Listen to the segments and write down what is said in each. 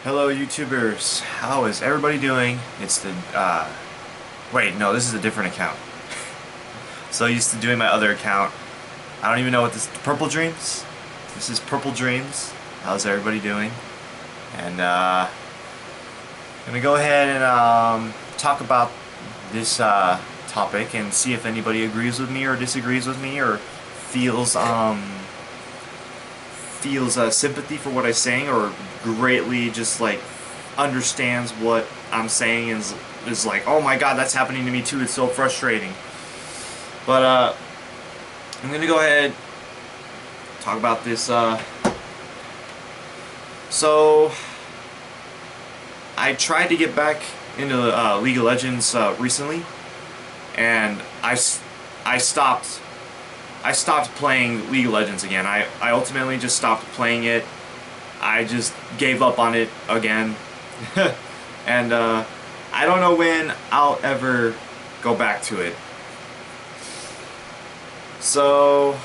Hello YouTubers, how is everybody doing? It's the, wait, no, this is a different account. So used to doing my other account. I don't even know what this, Purple Dreams? This is Purple Dreams. How's everybody doing? And, I'm gonna go ahead and, talk about this, topic and see if anybody agrees with me or disagrees with me or feels, sympathy for what I'm saying or greatly just like understands what I'm saying and is like, oh my god, that's happening to me too, it's so frustrating. But I'm gonna go ahead talk about this. So I tried to get back into League of Legends recently, and I stopped playing League of Legends again. I ultimately just stopped playing it. I just gave up on it again. And I don't know when I'll ever go back to it. So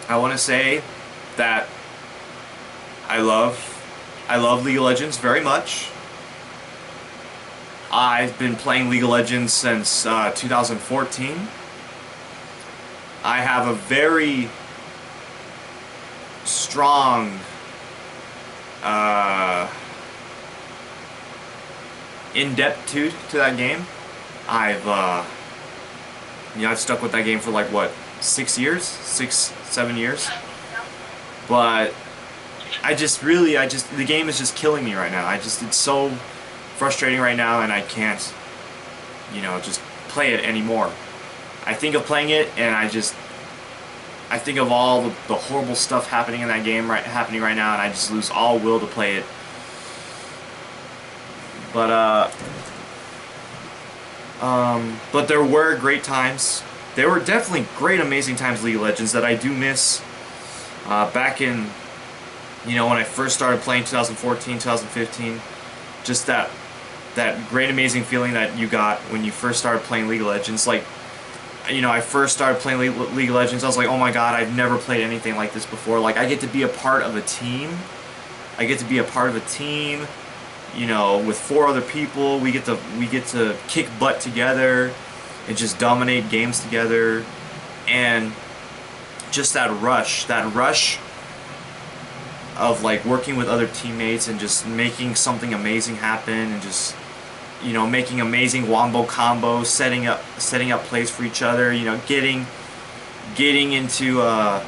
I want to say that I love League of Legends very much. I've been playing League of Legends since 2014. I have a very strong in-depth-tude to that game. I've stuck with that game for like what, 6 years, 7 years. But the game is just killing me right now. It's so frustrating right now, and I can't, just play it anymore. I think of playing it, and I think of all the horrible stuff happening in that game happening right now, and I just lose all will to play it. But there were great times. There were definitely great, amazing times in League of Legends that I do miss. Back in, when I first started playing 2014, 2015, just that great, amazing feeling that you got when you first started playing League of Legends. Like, I first started playing League of Legends, I was like, oh my god, I've never played anything like this before. Like, I get to be a part of a team. With 4 other people. We get to kick butt together and just dominate games together. And just that rush of like working with other teammates and just making something amazing happen, and just making amazing wombo combos, setting up plays for each other, getting into a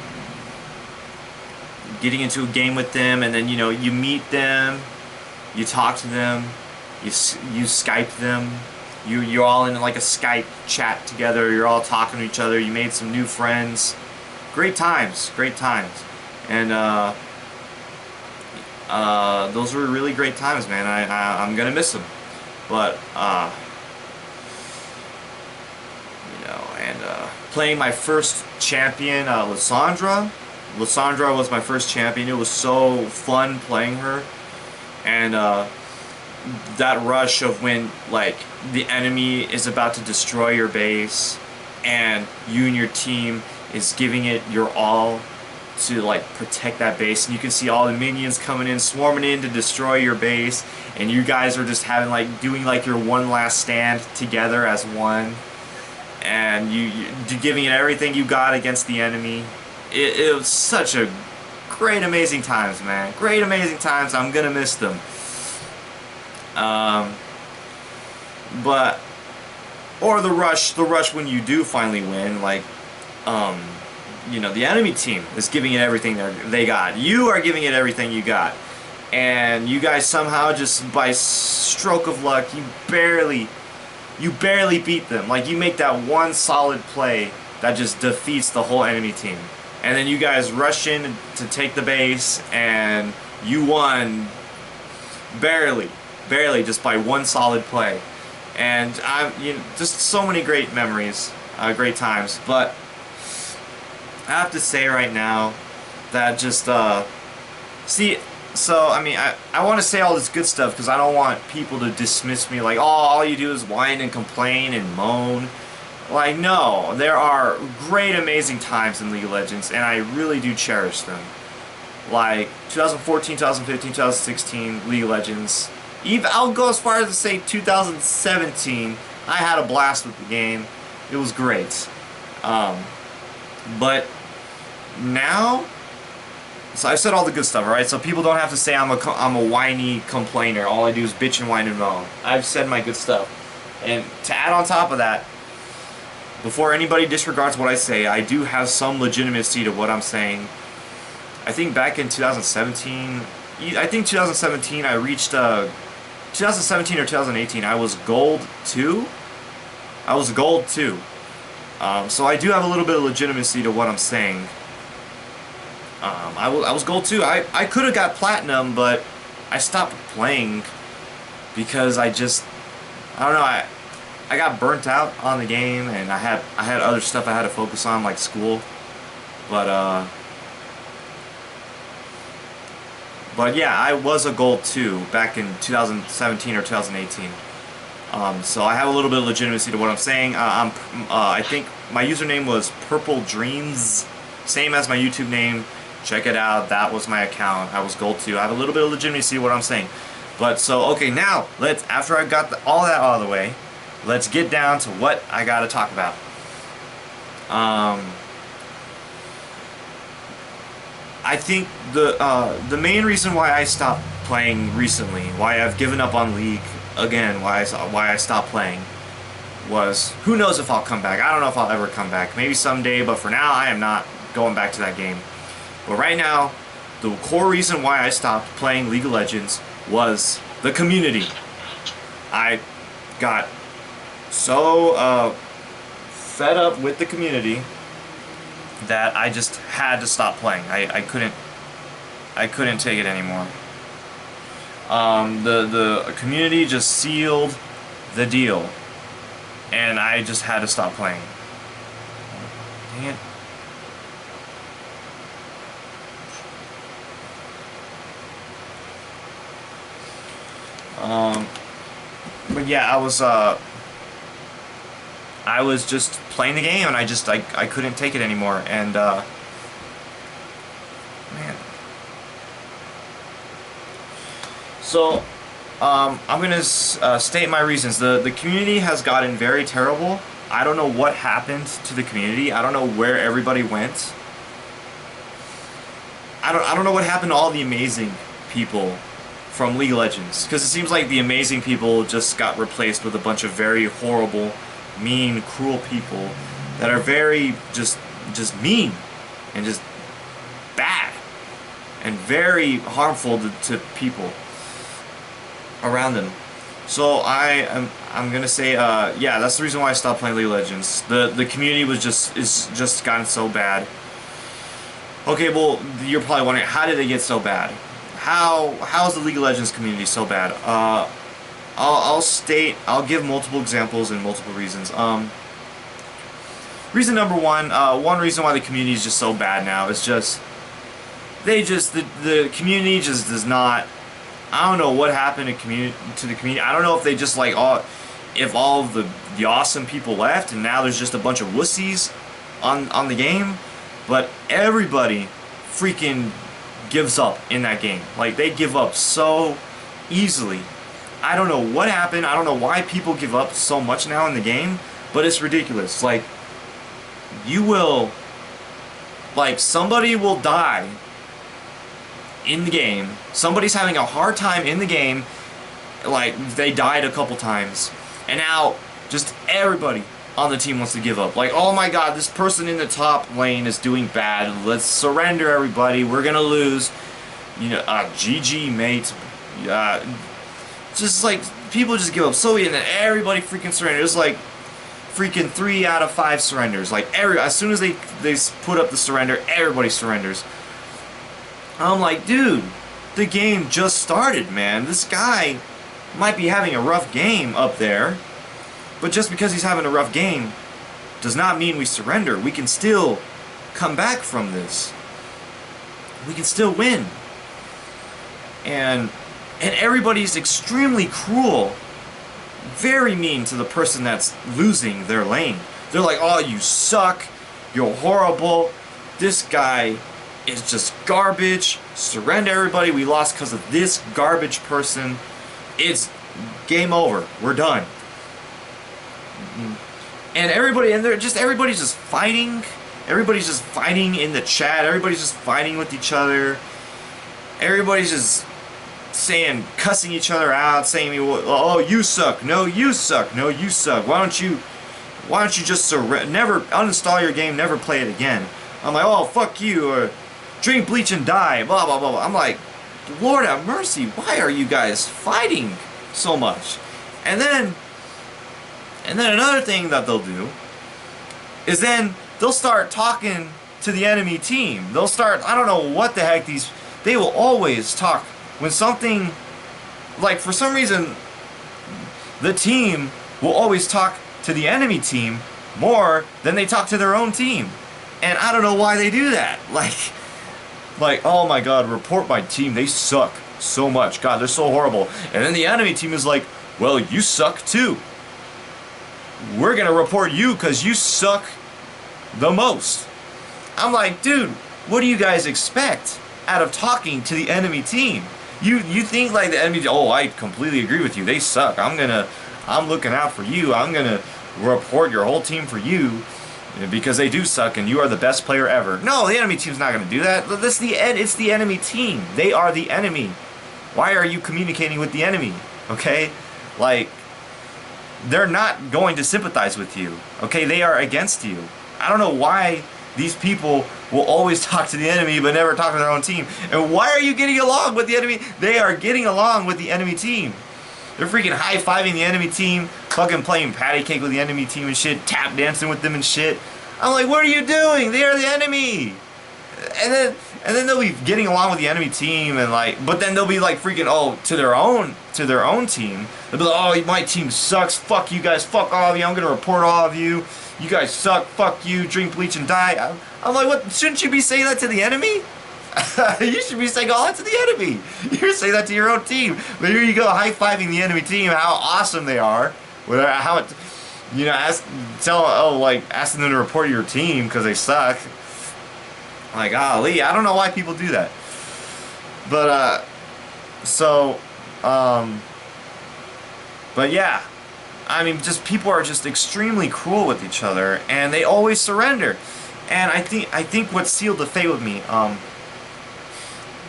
game with them, and then you meet them, you talk to them, you Skype them, you're all in like a Skype chat together, you're all talking to each other, you made some new friends. Great times. And those were really great times, man. I'm gonna miss them. But playing my first champion, Lissandra was my first champion. It was so fun playing her, and that rush of when like the enemy is about to destroy your base, and you and your team is giving it your all to like protect that base, and you can see all the minions coming in, swarming in to destroy your base, and you guys are just doing like your one last stand together as one, and you giving it everything you got against the enemy. It was such a great, amazing times, man. Great, amazing times. I'm gonna miss them. Or the rush when you do finally win, like, the enemy team is giving it everything they got. You are giving it everything you got. And you guys somehow, just by stroke of luck, you barely beat them. Like, you make that one solid play that just defeats the whole enemy team. And then you guys rush in to take the base, and you won barely, just by one solid play. And just so many great memories, great times. But I have to say right now that just I want to say all this good stuff because I don't want people to dismiss me like, oh, all you do is whine and complain and moan. Like, no, there are great, amazing times in League of Legends, and I really do cherish them. like 2014, 2015, 2016 League of Legends. Even I'll go as far as to say 2017. I had a blast with the game. It was great. But now, so I've said all the good stuff, right? So people don't have to say I'm a whiny complainer. All I do is bitch and whine and moan. I've said my good stuff. And to add on top of that, before anybody disregards what I say, I do have some legitimacy to what I'm saying. I think back in 2017, I think 2017 I reached 2017 or 2018 I was gold 2. I was gold 2. So I do have a little bit of legitimacy to what I'm saying. I was gold 2. I could have got platinum, but I stopped playing because I don't know, I got burnt out on the game, and I had other stuff I had to focus on, like school. But yeah, I was a gold 2 back in 2017 or 2018. So I have a little bit of legitimacy to what I'm saying. I think my username was Purple Dreams, same as my YouTube name. Check it out. That was my account. I was gold 2. I have a little bit of legitimacy to what I'm saying. But so okay, now after I got all that out of the way, let's get down to what I got to talk about. I think the main reason why I stopped playing recently, why I've given up on League again, why I stopped playing, was who knows if I'll come back. I don't know if I'll ever come back. Maybe someday, but for now I am not going back to that game. But right now, the core reason why I stopped playing League of Legends was the community. I got so fed up with the community that I just had to stop playing. I couldn't take it anymore. The community just sealed the deal, and I just had to stop playing. Dang it. But yeah, I was just playing the game, and I couldn't take it anymore, and man. So I'm gonna state my reasons. The community has gotten very terrible. I don't know what happened to the community. I don't know where everybody went. I don't know what happened to all the amazing people from League of Legends, because it seems like the amazing people just got replaced with a bunch of very horrible, mean, cruel people that are very just mean and just bad and very harmful to people around them. So I'm gonna say yeah, that's the reason why I stopped playing League of Legends. The community is just gotten so bad. Okay, well, you're probably wondering, how did it get so bad? How's the League of Legends community so bad? I'll give multiple examples and multiple reasons. Reason number one reason why the community is just so bad now is just the community just does not. I don't know what happened to the community. I don't know if they just like if all of the awesome people left and now there's just a bunch of wussies on the game, but everybody freaking gives up in that game. Like, they give up so easily. I don't know what happened. I don't know why people give up so much now in the game, but it's ridiculous. Like, somebody will die in the game. Somebody's having a hard time in the game. Like, they died a couple times, and now just everybody on the team wants to give up. Like, oh my god, this person in the top lane is doing bad. Let's surrender, everybody. We're gonna lose. You know, GG, mate. Just like, people just give up so easy, and then everybody freaking surrenders. It's like freaking 3 out of 5 surrenders. Like, as soon as they put up the surrender, everybody surrenders. I'm like, dude, the game just started, man. This guy might be having a rough game up there, but just because he's having a rough game does not mean we surrender. We can still come back from this. We can still win. And everybody's extremely cruel, very mean to the person that's losing their lane. They're like, oh, you suck, you're horrible, this guy it's just garbage. Surrender, everybody. We lost because of this garbage person. It's game over. We're done. And everybody's just fighting. Everybody's just fighting in the chat. Everybody's just fighting with each other. Everybody's just cussing each other out, saying, "Oh, you suck. No, you suck. No, you suck. Why don't you just never uninstall your game, never play it again?" I'm like, "Oh, fuck you," or "Drink bleach and die." Blah blah blah blah. I'm like, Lord have mercy. Why are you guys fighting so much? And then another thing that they'll do is then they'll start talking to the enemy team. They'll start, I don't know what the heck they will always talk when something, like for some reason, the team will always talk to the enemy team more than they talk to their own team. And I don't know why they do that. Like, oh my god, report my team, they suck so much. God, they're so horrible. And then the enemy team is like, well, you suck too. We're gonna report you because you suck the most. I'm like, dude, what do you guys expect out of talking to the enemy team? You think like the enemy, oh, I completely agree with you, they suck. I'm looking out for you. I'm gonna report your whole team for you because they do suck and you are the best player ever. No, the enemy team's not gonna do that. It's the enemy team. They are the enemy. Why are you communicating with the enemy? Okay? Like, they're not going to sympathize with you. Okay? They are against you. I don't know why these people will always talk to the enemy but never talk to their own team. And why are you getting along with the enemy? They are getting along with the enemy team. They're freaking high-fiving the enemy team, fucking playing patty cake with the enemy team and shit, tap dancing with them and shit. I'm like, what are you doing? They are the enemy. And then they'll be getting along with the enemy team and like, but then they'll be like freaking, oh, to their own team. They'll be like, oh, my team sucks. Fuck you guys. Fuck all of you. I'm gonna report all of you. You guys suck. Fuck you. Drink bleach and die. I'm like, what? Shouldn't you be saying that to the enemy? You should be saying all that to the enemy. You're saying that to your own team. But here you go, high-fiving the enemy team, how awesome they are. How it, you know, asking them to report your team because they suck. Like, golly, I don't know why people do that. But but yeah, I mean, just people are just extremely cruel with each other, and they always surrender. And I think what sealed the fate with me,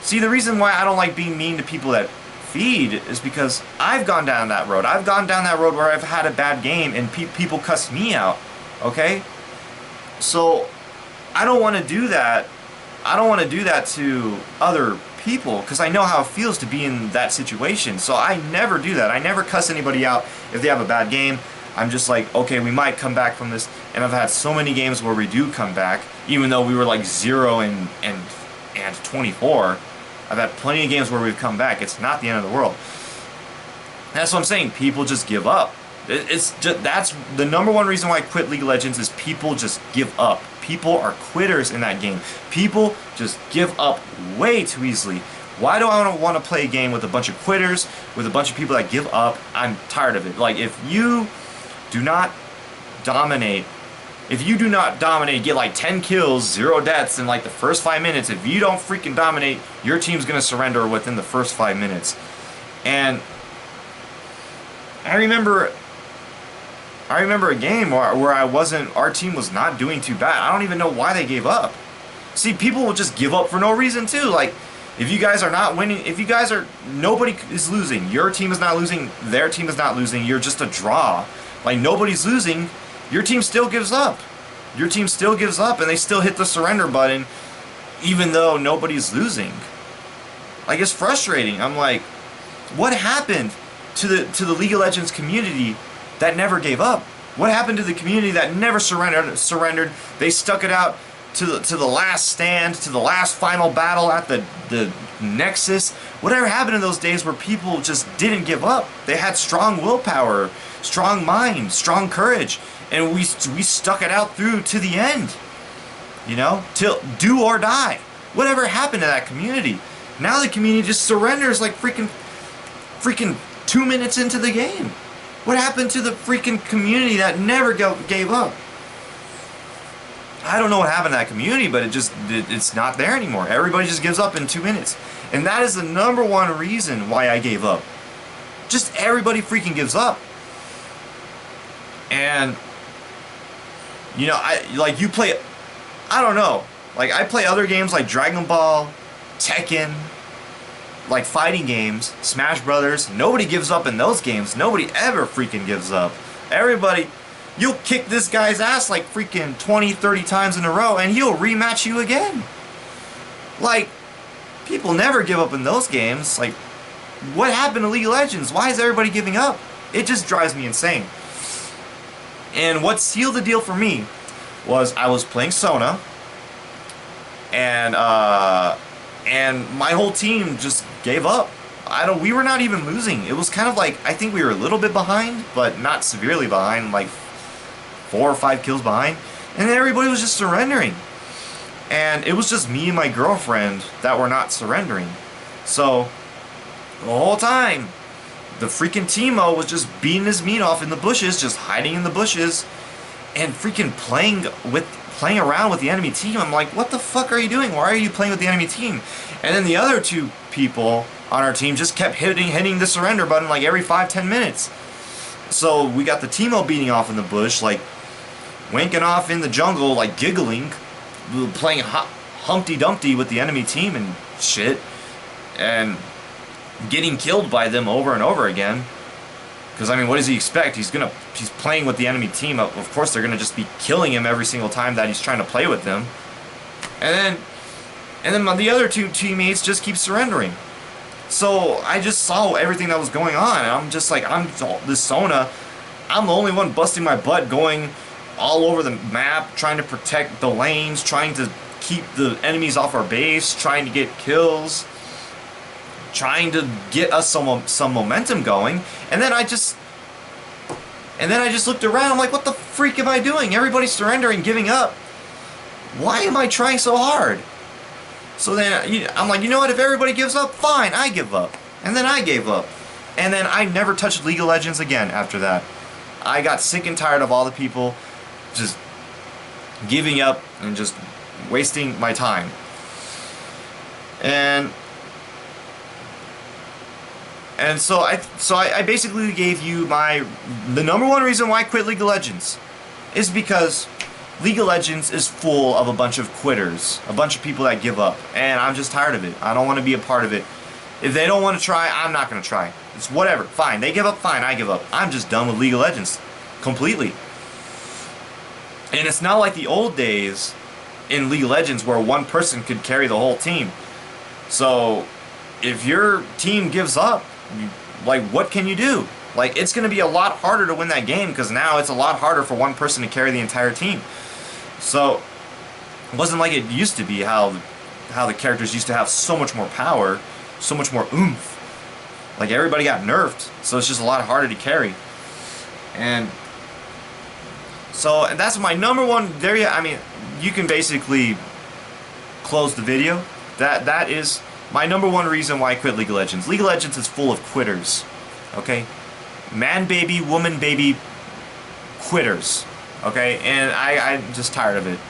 see, the reason why I don't like being mean to people that feed is because I've gone down that road. I've gone down that road where I've had a bad game and people cuss me out, okay? So I don't want to do that. I don't want to do that to other people because I know how it feels to be in that situation. So I never do that. I never cuss anybody out if they have a bad game. I'm just like, okay, we might come back from this. And I've had so many games where we do come back, even though we were like 0 and 24. I've had plenty of games where we've come back. It's not the end of the world. That's what I'm saying. People just give up. That's the number one reason why I quit League of Legends is people just give up. People are quitters in that game. People just give up way too easily. Why do I want to play a game with a bunch of quitters, with a bunch of people that give up? I'm tired of it. Like, if you do not dominate, get like 10 kills, 0 deaths in like the first 5 minutes, if you don't freaking dominate, your team's gonna surrender within the first 5 minutes. And I remember a game where our team was not doing too bad. I don't even know why they gave up. See, people will just give up for no reason too. Like, if you guys are not winning, nobody is losing. Your team is not losing, their team is not losing, you're just a draw. Like, nobody's losing, your team still gives up. Your team still gives up and they still hit the surrender button even though nobody's losing. Like, it's frustrating. I'm like, what happened to the League of Legends community that never gave up? What happened to the community that never surrendered? They stuck it out to the last stand, to the last final battle at the Nexus. Whatever happened in those days where people just didn't give up? They had strong willpower, strong mind, strong courage, and we stuck it out through to the end. You know, till do or die. Whatever happened to that community? Now the community just surrenders like freaking 2 minutes into the game. What happened to the freaking community that never gave up? I don't know what happened to that community, but it's not there anymore. Everybody just gives up in 2 minutes. And that is the number one reason why I gave up. Just everybody freaking gives up. And you know, you play, I don't know. Like, I play other games like Dragon Ball, Tekken, like fighting games, Smash Brothers. Nobody gives up in those games. Nobody ever freaking gives up. Everybody, you'll kick this guy's ass like freaking 20, 30 times in a row and he'll rematch you again. Like, people never give up in those games. Like, what happened to League of Legends? Why is everybody giving up? It just drives me insane. And what sealed the deal for me was I was playing Sona, and my whole team just gave up. We were not even losing. It was kind of like, I think we were a little bit behind, but not severely behind, like 4 or 5 kills behind. And then everybody was just surrendering. And it was just me and my girlfriend that were not surrendering. So, the whole time, the freaking Teemo was just beating his meat off in the bushes, just hiding in the bushes, and freaking playing around with the enemy team. I'm like, what the fuck are you doing? Why are you playing with the enemy team? And then the other 2 people on our team just kept hitting the surrender button like every 5-10 minutes. So we got the Teemo beating off in the bush, like wanking off in the jungle, like giggling, playing Humpty Dumpty with the enemy team and shit, and getting killed by them over and over again. Because, I mean, what does he expect? He's playing with the enemy team. Of course, they're gonna just be killing him every single time that he's trying to play with them. And then the other 2 teammates just keep surrendering. So I just saw everything that was going on, and I'm just like, this Sona, I'm the only one busting my butt, going all over the map, trying to protect the lanes, trying to keep the enemies off our base, trying to get kills, trying to get us some momentum going. And then I just looked around. I'm like, what the freak am I doing? Everybody's surrendering, giving up. Why am I trying so hard? So then I'm like, you know what? If everybody gives up, fine, I give up. And then I gave up. And then I never touched League of Legends again after that. I got sick and tired of all the people just giving up and just wasting my time. And so I basically gave you the number one reason why I quit League of Legends is because League of Legends is full of a bunch of quitters, a bunch of people that give up, and I'm just tired of it. I don't want to be a part of it. If they don't want to try, I'm not going to try. It's whatever. Fine. They give up, fine. I give up. I'm just done with League of Legends completely. And it's not like the old days in League of Legends where one person could carry the whole team. So if your team gives up, like, what can you do? Like, it's going to be a lot harder to win that game because now it's a lot harder for one person to carry the entire team. So it wasn't like it used to be, how the characters used to have so much more power, so much more oomph. Like, everybody got nerfed, so it's just a lot harder to carry. And so that's my number one. There you, I mean, you can basically close the video. That is my number one reason why I quit League of Legends. League of Legends is full of quitters. Okay? Man baby, woman baby, quitters. Okay? And I'm just tired of it.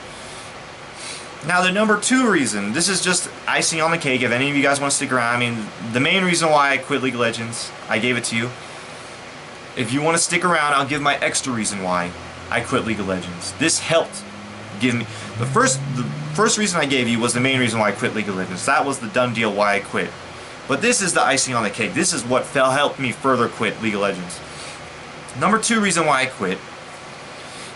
Now the number 2 reason, this is just icing on the cake if any of you guys want to stick around. I mean, the main reason why I quit League of Legends, I gave it to you. If you want to stick around, I'll give my extra reason why I quit League of Legends. This helped give me the first reason I gave you was the main reason why I quit League of Legends. That was the done deal why I quit. But this is the icing on the cake. This is what helped me further quit League of Legends. Number 2 reason why I quit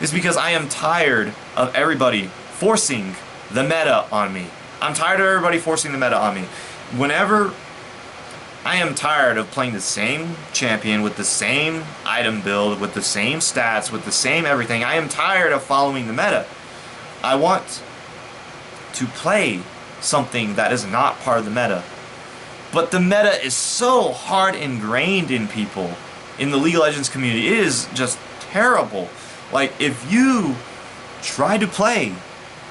is because I am tired of everybody forcing the meta on me. I'm tired of everybody forcing the meta on me. Whenever I am tired of playing the same champion with the same item build, with the same stats, with the same everything, I am tired of following the meta. I want to play something that is not part of the meta. But the meta is so hard ingrained in people, in the League of Legends community. It is just terrible. Like, if you try to play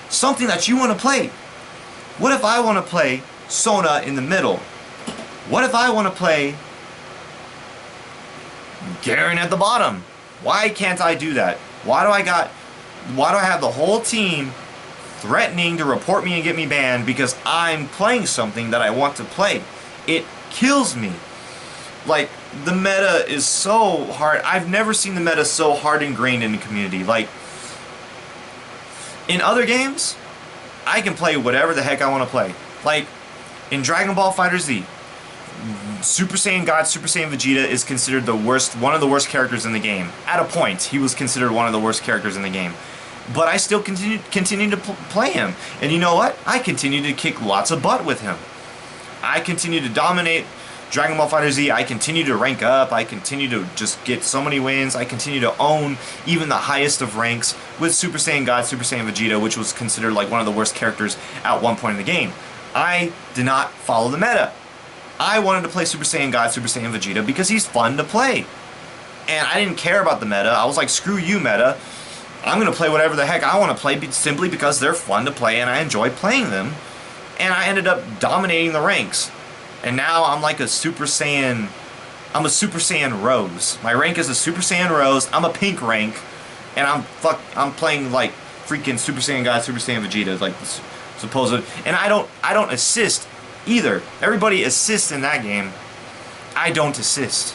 something that you want to play, what if I want to play Sona in the middle? What if I want to play Garen at the bottom? Why can't I do that? Why do I have the whole team threatening to report me and get me banned because I'm playing something that I want to play. It kills me. Like, the meta is so hard. I've never seen the meta so hard ingrained in the community. Like, in other games, I can play whatever the heck I want to play. Like, in Dragon Ball FighterZ, Super Saiyan God, Super Saiyan Vegeta is considered one of the worst characters in the game. At a point, he was considered one of the worst characters in the game. But I still continue to play him. And you know what? I continue to kick lots of butt with him. I continue to dominate Dragon Ball FighterZ. I continue to rank up. I continue to just get so many wins. I continue to own even the highest of ranks with Super Saiyan God, Super Saiyan Vegeta, which was considered like one of the worst characters at one point in the game. I did not follow the meta. I wanted to play Super Saiyan God, Super Saiyan Vegeta because he's fun to play. And I didn't care about the meta. I was like, screw you, meta. I'm going to play whatever the heck I want to play simply because they're fun to play and I enjoy playing them. And I ended up dominating the ranks. And now I'm like a Super Saiyan... I'm a Super Saiyan Rose. My rank is a Super Saiyan Rose. I'm a pink rank. And I'm playing like freaking Super Saiyan God, Super Saiyan Vegeta. Like supposed... And I don't assist either. Everybody assists in that game. I don't assist.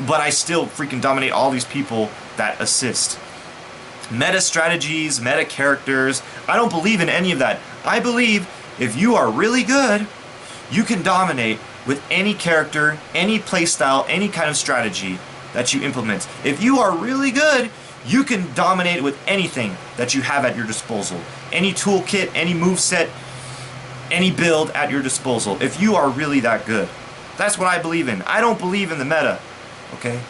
But I still freaking dominate all these people that assist. Meta strategies, meta characters, I don't believe in any of that. I believe if you are really good, you can dominate with any character, any playstyle, any kind of strategy that you implement. If you are really good, you can dominate with anything that you have at your disposal. Any toolkit, any moveset, any build at your disposal. If you are really that good. That's what I believe in. I don't believe in the meta. Okay?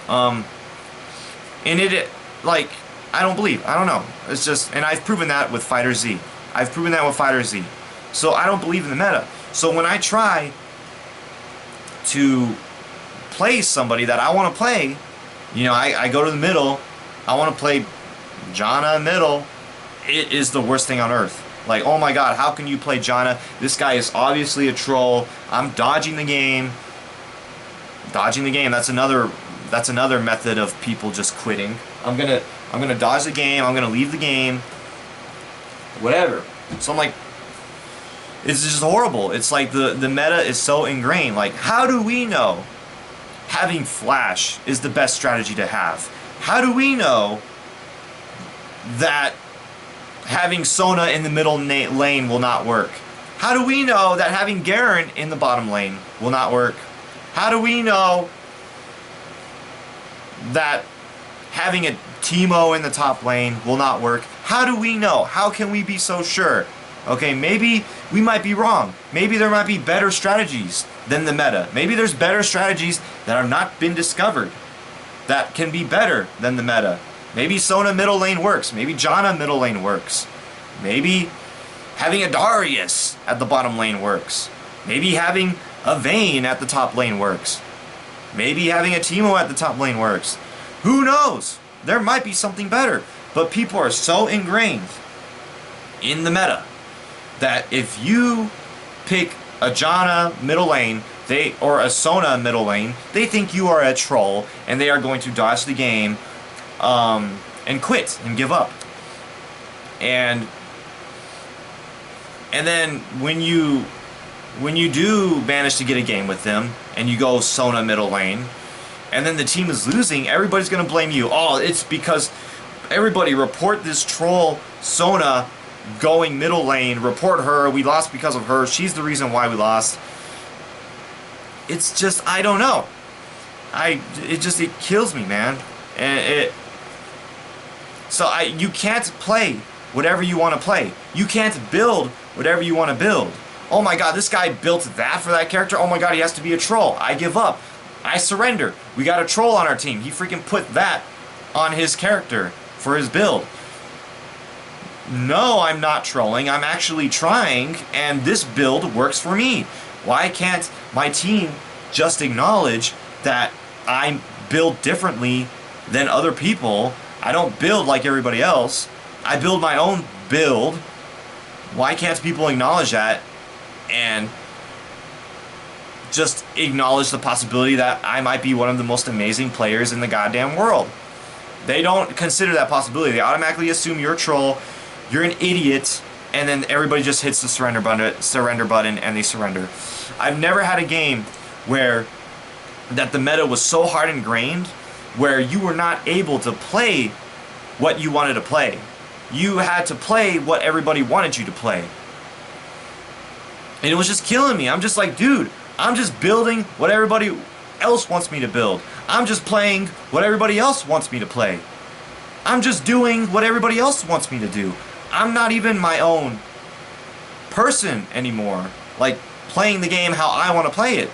And like, I don't believe. I don't know. It's just, and I've proven that with FighterZ. I've proven that with FighterZ. So I don't believe in the meta. So when I try to play somebody that I want to play, you know, I go to the middle, I want to play Janna middle, it is the worst thing on earth. Like, oh my god, how can you play Janna? This guy is obviously a troll. I'm dodging the game. Dodging the game, that's another method of people just quitting. I'm gonna dodge the game, I'm gonna leave the game. Whatever. So I'm like, it's just horrible. It's like the meta is so ingrained. Like, how do we know having Flash is the best strategy to have? How do we know that having Sona in the middle lane will not work? How do we know that having Garen in the bottom lane will not work? How do we know that having a Teemo in the top lane will not work? How do we know? How can we be so sure? Okay, maybe we might be wrong. Maybe there might be better strategies than the meta. Maybe there's better strategies that have not been discovered that can be better than the meta. Maybe Sona middle lane works. Maybe Janna middle lane works. Maybe having a Darius at the bottom lane works. Maybe having a Vayne at the top lane works. Maybe having a Teemo at the top lane works. Who knows? There might be something better. But people are so ingrained in the meta that if you pick a Janna middle lane, or a Sona middle lane, they think you are a troll and they are going to dodge the game and quit and give up. And then when you do manage to get a game with them and you go Sona middle lane and then the team is losing, everybody's going to blame you. Oh, it's because everybody report this troll Sona going middle lane, report her, we lost because of her, she's the reason why we lost. It's just, I don't know. It kills me, man. And you can't play whatever you want to play. You can't build whatever you want to build. Oh my god, this guy built that for that character. Oh my god, he has to be a troll. I give up. I surrender. We got a troll on our team. He freaking put that on his character for his build. No, I'm not trolling. I'm actually trying, and this build works for me. Why can't my team just acknowledge that I build differently than other people? I don't build like everybody else. I build my own build. Why can't people acknowledge that and just acknowledge the possibility that I might be one of the most amazing players in the goddamn world? They don't consider that possibility. They automatically assume you're a troll. you're an idiot, and then everybody just hits the surrender button and they surrender. I've never had a game where that the meta was so hard ingrained where you were not able to play what you wanted to play. You had to play what everybody wanted you to play. And it was just killing me. I'm just like, dude, I'm just building what everybody else wants me to build. I'm just playing what everybody else wants me to play. I'm just doing what everybody else wants me to do. I'm not even my own person anymore. Like, playing the game how I want to play it.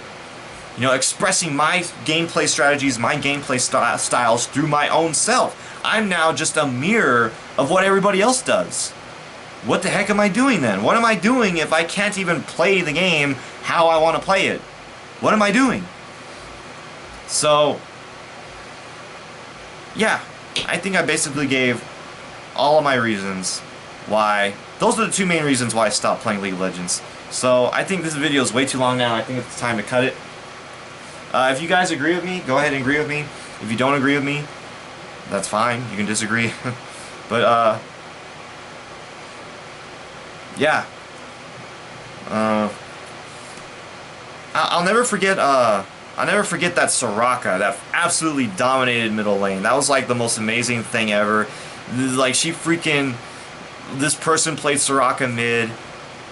You know, expressing my gameplay strategies, my gameplay styles through my own self. I'm now just a mirror of what everybody else does. What the heck am I doing then? What am I doing if I can't even play the game how I want to play it? What am I doing? So, yeah, I think I basically gave all of my reasons why. Those are the two main reasons why I stopped playing League of Legends. So, I think this video is way too long now. I think it's time to cut it. If you guys agree with me, go ahead and agree with me. If you don't agree with me, that's fine. You can disagree. But, yeah. I'll never forget that Soraka, that absolutely dominated middle lane. That was like the most amazing thing ever. Like, this person played Soraka mid,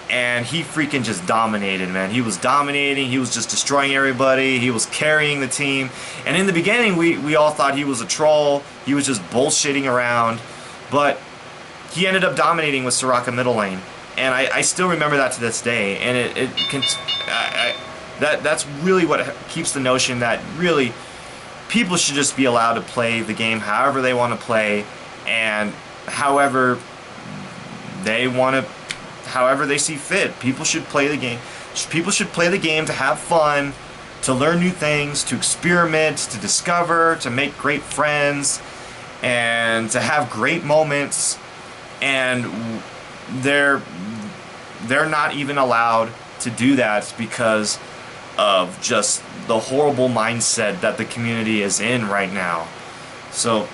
and he freaking just dominated, man. He was dominating, he was just destroying everybody, he was carrying the team. And in the beginning, we all thought he was a troll, he was just bullshitting around, but he ended up dominating with Soraka middle lane. And I still remember that to this day, and that's really what keeps the notion that really people should just be allowed to play the game however they want to play, and however they see fit. People should play the game. People should play the game to have fun, to learn new things, to experiment, to discover, to make great friends, and to have great moments. And they're not even allowed to do that because of just the horrible mindset that the community is in right now. So,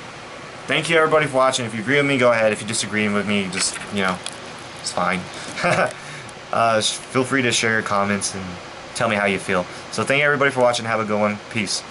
thank you everybody for watching. If you agree with me, go ahead. If you disagree with me, just, you know, it's fine. Feel free to share your comments and tell me how you feel. So thank you everybody for watching. Have a good one. Peace.